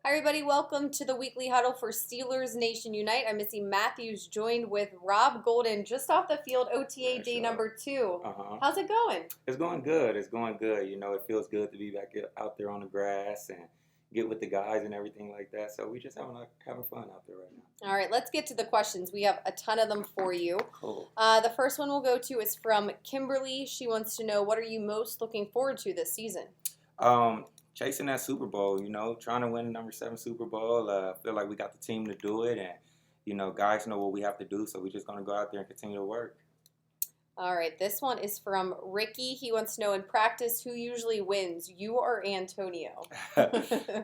Hi, everybody. Welcome to the weekly huddle for Steelers Nation Unite. I'm Missy Matthews, joined with Rob Golden, just off the field, OTA day number 2. How's it going? It's going good. It's going good. It feels good to be back out there on the grass and get with the guys and everything like that. So we just having fun out there right now. All right, let's get to the questions. We have a ton of them for you. Cool. The first one we'll go to is from Kimberly. She wants to know, what are you most looking forward to this season? Chasing that Super Bowl, trying to win the number 7 Super Bowl. Feel like we got the team to do it, and guys know what we have to do, so we're just gonna go out there and continue to work. All right, this one is from Ricky. He wants to know, in practice, who usually wins, you or Antonio?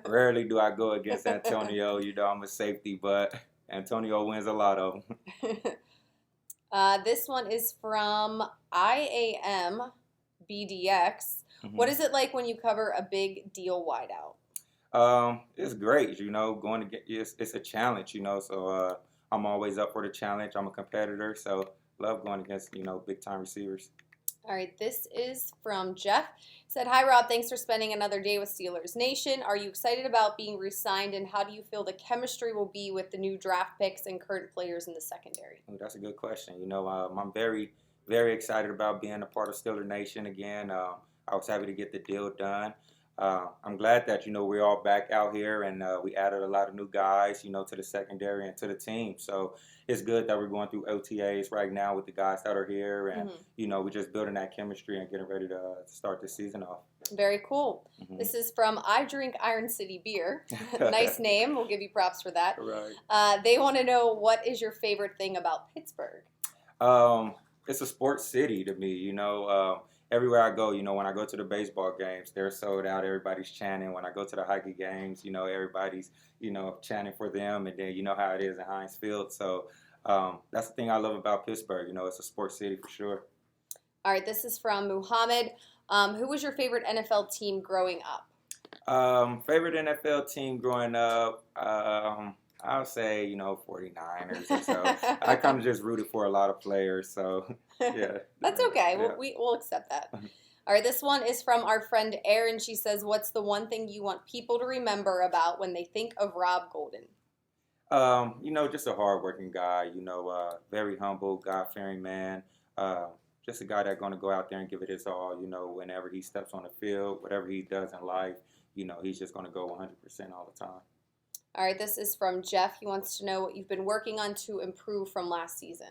Rarely do I go against Antonio. I'm a safety, but Antonio wins a lot of them. This one is from IAM BDX. What is it like when you cover a big deal wideout? It's great, going to get it's a challenge, so I'm always up for the challenge. I'm a competitor, so love going against, big time receivers. All right, this is from Jeff. He said, hi, Rob. Thanks for spending another day with Steelers Nation. Are you excited about being re-signed, and how do you feel the chemistry will be with the new draft picks and current players in the secondary? Oh, that's a good question. I'm very, very excited about being a part of Steelers Nation again. I was happy to get the deal done. I'm glad that, we're all back out here, and we added a lot of new guys, to the secondary and to the team. So it's good that we're going through OTAs right now with the guys that are here, and, we're just building that chemistry and getting ready to start the season off. Very cool. This is from I Drink Iron City Beer. Nice name. We'll give you props for that. Right. They want to know, what is your favorite thing about Pittsburgh? It's a sports city to me, everywhere I go, when I go to the baseball games, they're sold out. Everybody's chanting. When I go to the hockey games, everybody's, chanting for them. And then you know how it is in Heinz Field. So that's the thing I love about Pittsburgh. It's a sports city for sure. All right, this is from Muhammad. Who was your favorite NFL team growing up? Favorite NFL team growing up, I'll say, 49ers or so. I kind of just rooted for a lot of players, so yeah. That's okay. Yeah. We'll accept that. All right, this one is from our friend Erin. She says, what's the one thing you want people to remember about when they think of Rob Golden? Just a hardworking guy, very humble, God-fearing man. Just a guy that's going to go out there and give it his all, whenever he steps on the field, whatever he does in life, he's just going to go 100% all the time. All right, this is from Jeff. He wants to know what you've been working on to improve from last season.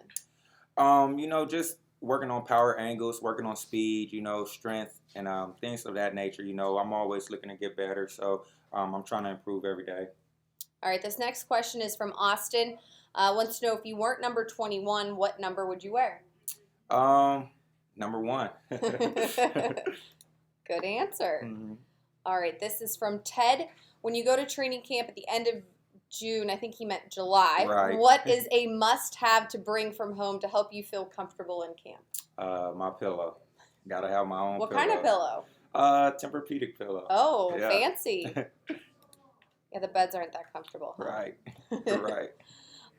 Just working on power angles, working on speed, strength, and things of that nature. I'm always looking to get better, so I'm trying to improve every day. All right, this next question is from Austin. Wants to know, if you weren't number 21, what number would you wear? Number 1. Good answer. All right, this is from Ted. When you go to training camp at the end of June, I think he meant July, right. What is a must-have to bring from home to help you feel comfortable in camp? My pillow. Got to have my own What pillow. kind of pillow? Tempur-Pedic pillow. Oh, yeah. Fancy. Yeah, the beds aren't that comfortable. Huh? Right. Right.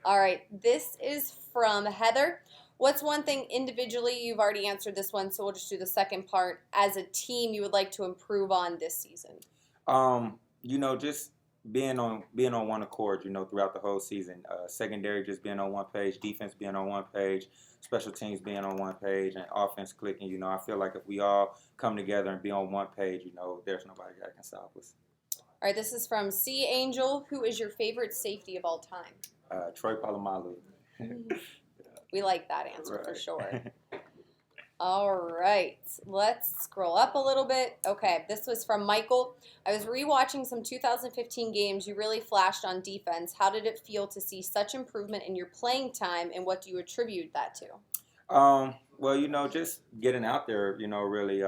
All right, this is from Heather. What's one thing individually, you've already answered this one, so we'll just do the second part, as a team you would like to improve on this season? Just being on one accord, throughout the whole season. Secondary just being on one page, defense being on one page, special teams being on one page, and offense clicking. I feel like if we all come together and be on one page, there's nobody that can stop us. All right, this is from C. Angel. Who is your favorite safety of all time? Troy Polamalu. We like that answer right. for sure. All right, let's scroll up a little bit. Okay, this was from Michael. I was rewatching some 2015 games. You really flashed on defense. How did it feel to see such improvement in your playing time, and what do you attribute that to? Well, just getting out there, really.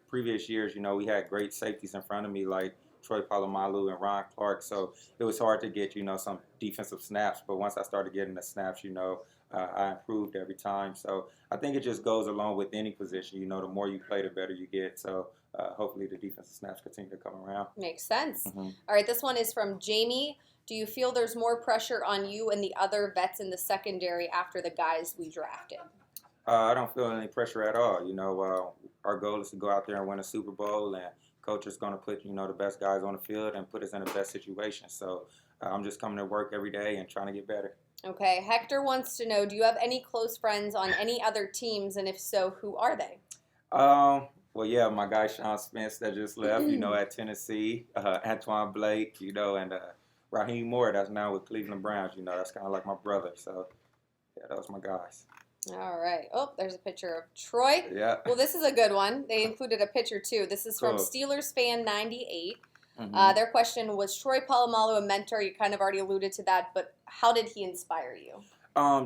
Previous years, we had great safeties in front of me, like Troy Polamalu and Ron Clark, so it was hard to get, some defensive snaps. But once I started getting the snaps, I improved every time. So I think it just goes along with any position. The more you play, the better you get. So hopefully the defensive snaps continue to come around. Makes sense. All right, this one is from Jamie. Do you feel there's more pressure on you and the other vets in the secondary after the guys we drafted? I don't feel any pressure at all. Our goal is to go out there and win a Super Bowl and coach is going to put, the best guys on the field and put us in the best situation. So I'm just coming to work every day and trying to get better. Okay, Hector wants to know, do you have any close friends on any other teams, and if so, who are they? Well, yeah, my guy Sean Spence that just left, at Tennessee, Antoine Blake, and Raheem Moore that's now with Cleveland Browns. That's kind of like my brother. So, yeah, those my guys. All right. Oh, there's a picture of Troy. Yeah. Well, this is a good one. They included a picture, too. This is from Cool. Steelers Fan 98. Mm-hmm. Their question was, Troy Polamalu a mentor? You kind of already alluded to that, but how did he inspire you?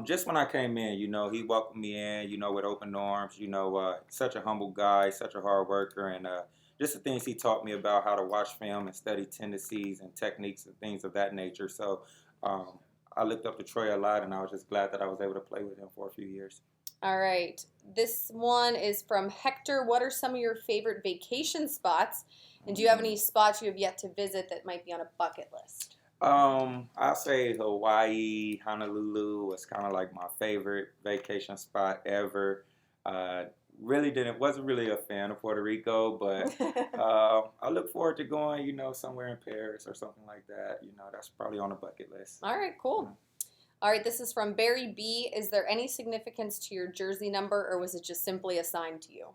Just when I came in, he welcomed me in, with open arms, such a humble guy, such a hard worker, and just the things he taught me about how to watch film and study tendencies and techniques and things of that nature. So I looked up to Troy a lot, and I was just glad that I was able to play with him for a few years. All right. This one is from Hector. What are some of your favorite vacation spots? And do you have any spots you have yet to visit that might be on a bucket list? I'll say Hawaii, Honolulu was kind of like my favorite vacation spot ever. Wasn't really a fan of Puerto Rico, but I look forward to going, somewhere in Paris or something like that. That's probably on the bucket list. All right, cool. All right, this is from Barry B. Is there any significance to your jersey number, or was it just simply assigned to you?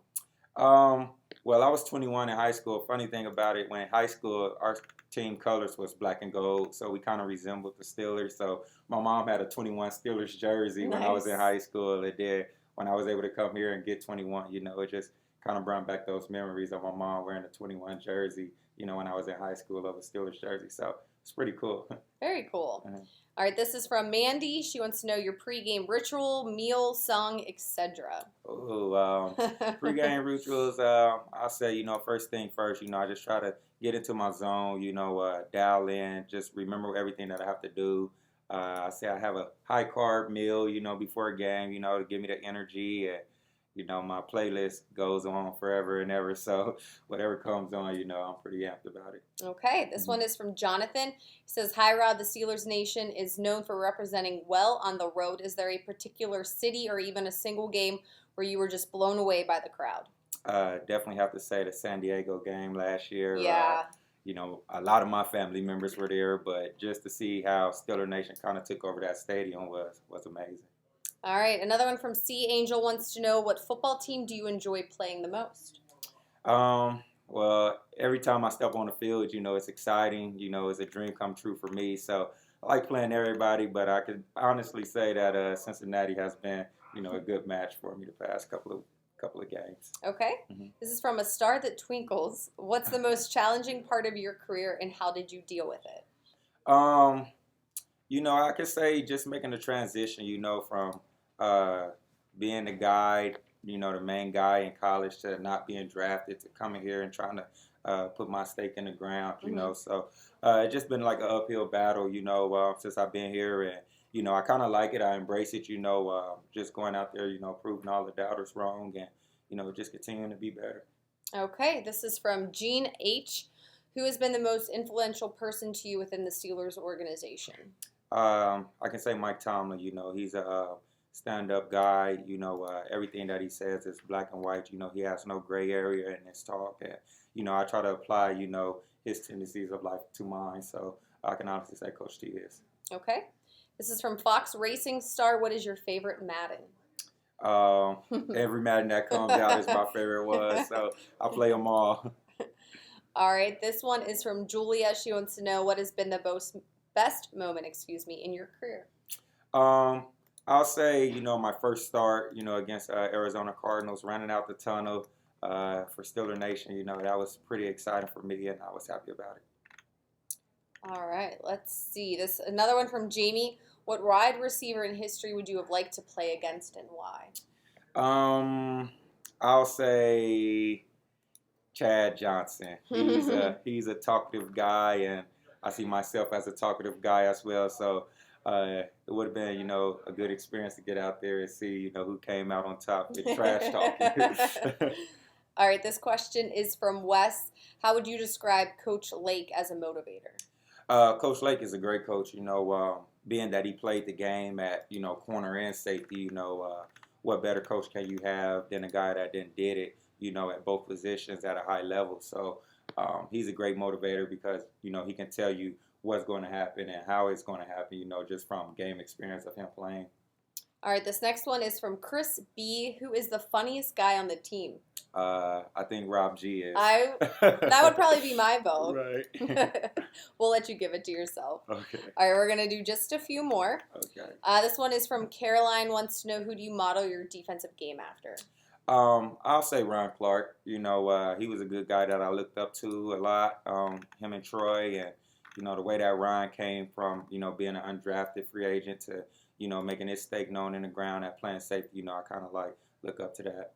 Well, I was 21 in high school. Funny thing about it, when in high school, our team colors was black and gold, so we kind of resembled the Steelers. So my mom had a 21 Steelers jersey when I was in high school. It did. When I was able to come here and get 21, it just kind of brought back those memories of my mom wearing a 21 jersey, when I was in high school of a Steelers jersey. So it's pretty cool. Very cool. All right, this is from Mandy. She wants to know your pregame ritual, meal, song, etc. Oh, pregame rituals. I'll say, first thing first. I just try to get into my zone. Dial in. Just remember everything that I have to do. I say I have a high carb meal. Before a game. To give me the energy and. My playlist goes on forever and ever. So whatever comes on, I'm pretty amped about it. Okay, this one is from Jonathan. He says, hi, Rod. The Steelers Nation is known for representing well on the road. Is there a particular city or even a single game where you were just blown away by the crowd? Definitely have to say the San Diego game last year. Yeah. A lot of my family members were there, but just to see how Steeler Nation kind of took over that stadium was amazing. All right, another one from C. Angel wants to know, what football team do you enjoy playing the most? Well, every time I step on the field, it's exciting. It's a dream come true for me. So I like playing everybody, but I could honestly say that Cincinnati has been, a good match for me the past couple of games. Okay. This is from A Star That Twinkles. What's the most challenging part of your career, and how did you deal with it? I could say just making the transition, from being the guy, the main guy in college, to not being drafted, to coming here and trying to put my stake in the ground, So it's just been like an uphill battle, since I've been here. And, I kind of like it. I embrace it, just going out there, proving all the doubters wrong and, just continuing to be better. Okay, this is from Gene H. Who has been the most influential person to you within the Steelers organization? I can say Mike Tomlin. He's a stand-up guy. Everything that he says is black and white. He has no gray area in his talk. And, I try to apply, his tendencies of life to mine. So I can honestly say Coach T is. Okay. This is from Fox Racing Star. What is your favorite Madden? Every Madden that comes out is my favorite one. So I play them all. All right. This one is from Julia. She wants to know, what has been the best moment, in your career? I'll say, my first start, against Arizona Cardinals, running out the tunnel for Steeler Nation, that was pretty exciting for me, and I was happy about it. All right, let's see. Another one from Jamie. What wide receiver in history would you have liked to play against, and why? I'll say Chad Johnson. He's a talkative guy, and I see myself as a talkative guy as well. So it would have been, a good experience to get out there and see, who came out on top with trash talking. All right, this question is from Wes. How would you describe Coach Lake as a motivator? Coach Lake is a great coach. Being that he played the game at, corner and safety, what better coach can you have than a guy that did it, at both positions at a high level. So he's a great motivator because, he can tell you what's going to happen and how it's going to happen, just from game experience of him playing. All right, this next one is from Chris B. Who is the funniest guy on the team? I think Rob G is. That would probably be my vote. Right. We'll let you give it to yourself. Okay. All right, we're going to do just a few more. Okay. This one is from Caroline, wants to know, who do you model your defensive game after? I'll say Ron Clark. He was a good guy that I looked up to a lot. Him and Troy, and the way that Ron came from being an undrafted free agent to making his stake known in the ground at playing safety. I kind of look up to that.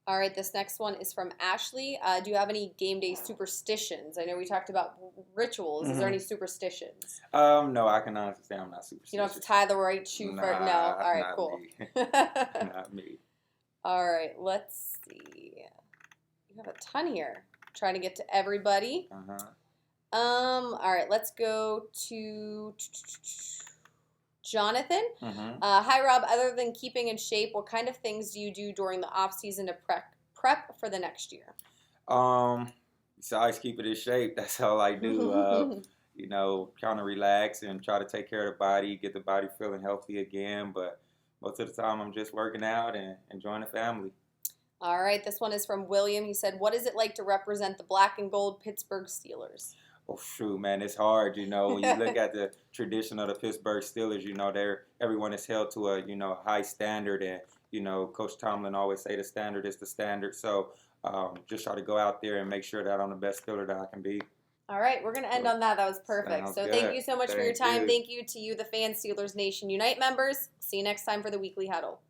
All right, this next one is from Ashley. Do you have any game day superstitions? I know we talked about rituals. Is there any superstitions? No, I can honestly say I'm not superstitious. You don't have to tie the right shoe for no. All right, cool. Not me. All right, let's see. You have a ton here. Trying to get to everybody. All right, let's go to Jonathan. Hi, Rob. Other than keeping in shape, what kind of things do you do during the off season to prep for the next year? Besides keeping in shape, that's all I do. Kind of relax and try to take care of the body, get the body feeling healthy again. But most of the time, I'm just working out and enjoying the family. All right, this one is from William. He said, what is it like to represent the black and gold Pittsburgh Steelers? Oh, shoot, man, it's hard, when you look at the tradition of the Pittsburgh Steelers, everyone is held to a, high standard, and, Coach Tomlin always say the standard is the standard, so just try to go out there and make sure that I'm the best Steeler that I can be. All right, we're going to end on that. That was perfect. So thank you so much for your time. You. Thank you to you, the fans, Steelers Nation Unite members. See you next time for the Weekly Huddle.